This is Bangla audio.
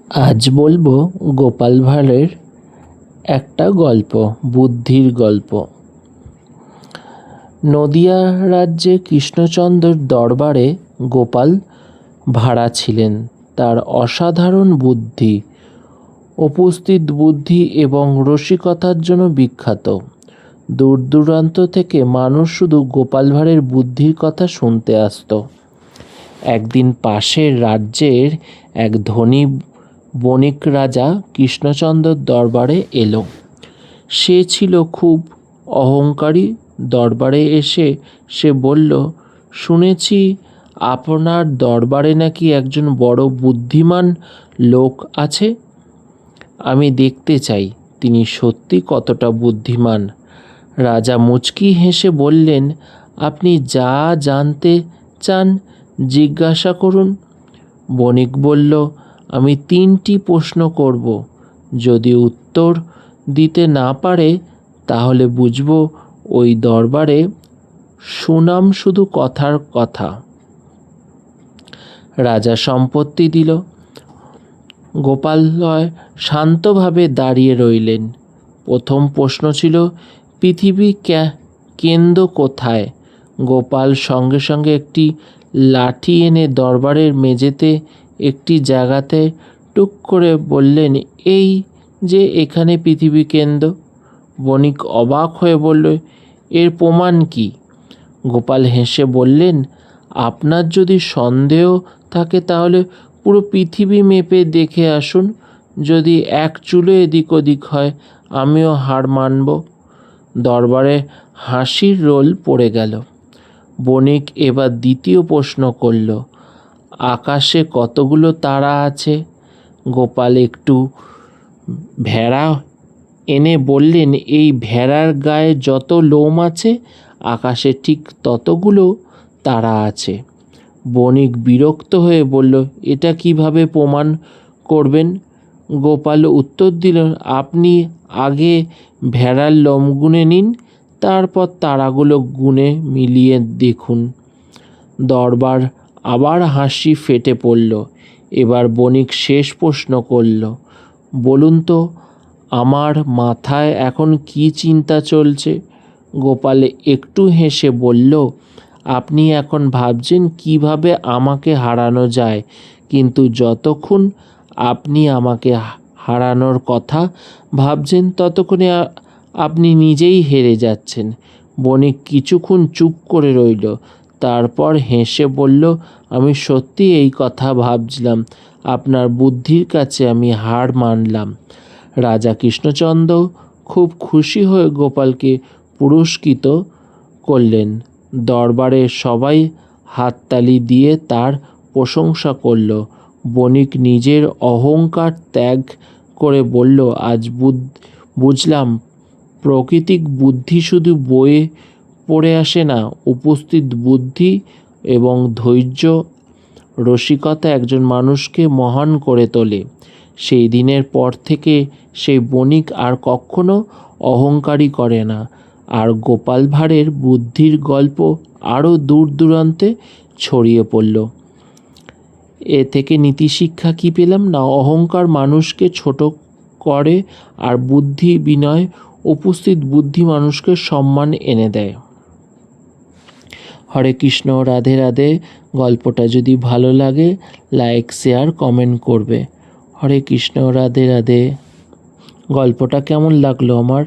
আজ বলবো গোপাল ভাঁড়ের একটা গল্প, বুদ্ধির গল্প। নদিয়া রাজ্যে কৃষ্ণচন্দ্রের দরবারে গোপাল ভাঁড়া ছিলেন। তার অসাধারণ বুদ্ধি, উপস্থিত বুদ্ধি এবং রসিকতার জন্য বিখ্যাত। দূর দূরান্ত থেকে মানুষ শুধু গোপাল ভাঁড়ের বুদ্ধির কথা শুনতে আসত। একদিন পাশের রাজ্যের এক ধনী বণিক রাজা কৃষ্ণচন্দ্রের দরবারে এলো। সে ছিল খুব অহংকারী। দরবারে এসে সে বলল, শুনেছি আপনার দরবারে নাকি একজন বড় বুদ্ধিমান লোক আছে। আমি দেখতে চাই তিনি সত্যি কতটা বুদ্ধিমান। রাজা মুচকি হেসে বললেন, আপনি যা জানতে চান জিজ্ঞাসা করুন। বণিক বলল, আমি 3টি প্রশ্ন করব। যদি উত্তর দিতে না পারে তাহলে বুঝব ওই দরবারে সুনাম শুধু কথার কথা। রাজা সম্পত্তি দিল। গোপালয় শান্তভাবে দাঁড়িয়ে রইলেন। প্রথম প্রশ্ন ছিল, পৃথিবী কেন্দ্র কোথায়? গোপাল সঙ্গে সঙ্গে একটি লাঠি এনে দরবারের মেঝেতে একটি জায়গাতে টুক করে বললেন, এই যে এখানে পৃথিবী কেন্দ্র। বণিক অবাক হয়ে বলল, এর প্রমাণ কি? গোপাল হেসে বললেন, আপনার যদি সন্দেহ থাকে তাহলে পুরো পৃথিবী মেপে দেখে আসুন। যদি এক চুলো এদিক ওদিক হয় আমিও হার মানব। দরবারে হাসির রোল পড়ে গেল। বণিক এবার দ্বিতীয় প্রশ্ন করল, আকাশে কতগুলো তারা আছে? গোপাল একটু ভেড়া এনে বললেন, এই ভেড়ার গায়ে যত লোম আছে আকাশে ঠিক ততগুলো তারা আছে। বণিক বিরক্ত হয়ে বলল, এটা কিভাবে প্রমাণ করবেন? গোপাল উত্তর দিল, আপনি আগে ভেড়ার লোম গুনে নিন, তারপর তারাগুলো গুনে মিলিয়ে দেখুন। দরবার আবার হাসি ফেটে পড়ল। এবার বণিক শেষ প্রশ্ন করল, বলুন তো আমার মাথায় এখন কি চিন্তা চলছে? গোপাল একটু হেসে বলল, আপনি এখন ভাবছেন কিভাবে আমাকে হারানো যায়, কিন্তু যতক্ষণ আপনি আমাকে হারানোর কথা ভাবছেন ততক্ষণে আপনি নিজেই হেরে যাচ্ছেন। বণিক কিছুক্ষণ চুপ করে রইল, তারপর হেসে বলল, আমি সত্যি এই কথা ভাবছিলাম। আপনার বুদ্ধির কাছে আমি হার মানলাম। রাজা কৃষ্ণচন্দ্র খুব খুশি হয়ে গোপালকে পুরস্কৃত করলেন। দরবারে সবাই হাততালি দিয়ে তার প্রশংসা করল। বণিক নিজের অহংকার ত্যাগ করে বলল, আজ বুঝলাম প্রাকৃতিক বুদ্ধি শুধু বইয়ে পড়ে আসে না, উপস্থিত বুদ্ধি এবং ধৈর্য রসিকতা একজন মানুষকে মহান করে তোলে। সেই দিনের পর থেকে সেই বণিক আর কখনো অহংকারী করে না। আর গোপাল ভাঁড়ের বুদ্ধির গল্প আরও দূর দূরান্তে ছড়িয়ে পড়ল। এ থেকে নীতিশিক্ষা কী পেলাম না, অহংকার মানুষকে ছোট করে আর বুদ্ধি বিনয় উপস্থিত বুদ্ধি মানুষকে সম্মান এনে দেয়। হরে কৃষ্ণ, রাধে রাধে। গল্পটা যদি ভালো লাগে লাইক শেয়ার কমেন্ট করবে। হরে কৃষ্ণ, রাধে রাধে। গল্পটা কেমন লাগলো আমার?